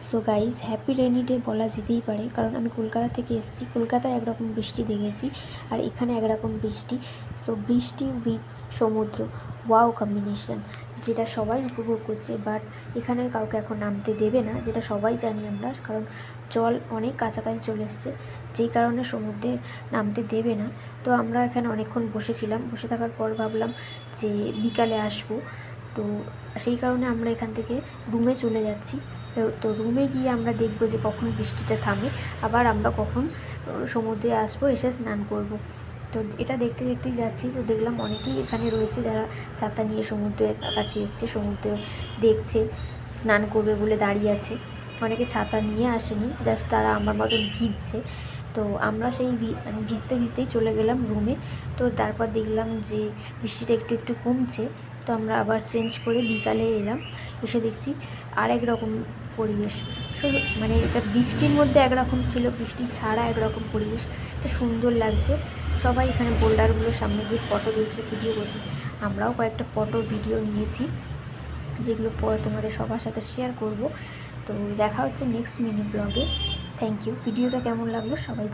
So guys, happy rainy day বলা যেতেই পারে, কারণ আমি কলকাতা থেকে এসেছি। কলকাতায় একরকম বৃষ্টি দেখেছি আর এখানে একরকম বৃষ্টি। সো বৃষ্টি উইথ সমুদ্র, ওয়াও কম্বিনেশন, যেটা সবাই উপভোগ করছে। বাট এখানে কাউকে এখন নামতে দেবে না, যেটা সবাই জানি আমরা, কারণ জল অনেক কাছাকাছি চলে এসছে, যেই কারণে সমুদ্রে নামতে দেবে না। তো আমরা এখানে অনেকক্ষণ বসেছিলাম, বসে থাকার পর ভাবলাম যে বিকালে আসবো। তো সেই কারণে আমরা এখান থেকে রুমে চলে যাচ্ছি। তো রুমে গিয়ে আমরা দেখব যে কখন বৃষ্টিটা থামে, আবার আমরা কখন সমুদ্রে আসবো, এসে স্নান করব। তো এটা দেখতে দেখতেই যাচ্ছি। তো দেখলাম অনেকেই এখানে রয়েছে যারা ছাতা নিয়ে সমুদ্রের কাছে এসছে, সমুদ্র দেখছে, স্নান করবে বলে দাঁড়িয়ে আছে। অনেকে ছাতা নিয়ে আসেনি, জাস্ট তারা আমার মতন ভিজছে। তো আমরা সেই ভিজতে ভিজতেই চলে গেলাম রুমে। তো তারপর দেখলাম যে বৃষ্টিটা একটু একটু কমছে। তো আমরা আবার চেঞ্জ করে বিকালে এলাম, এসে দেখছি আরেক রকম পরিবেশ। শুধু মানে এটা বৃষ্টির মধ্যে একরকম ছিল, বৃষ্টি ছাড়া একরকম পরিবেশ। এটা সুন্দর লাগছে। সবাই এখানে বোল্ডারগুলোর সামনে গিয়ে ফটো তুলছে, ভিডিও করছে। আমরাও কয়েকটা ফটো ভিডিও নিয়েছি, যেগুলো পরে তোমাদের সবার সাথে শেয়ার করব। তো দেখা হচ্ছে নেক্সট মিনি ব্লগে। Thank you. ভিডিওটা কেমন লাগলো সবাই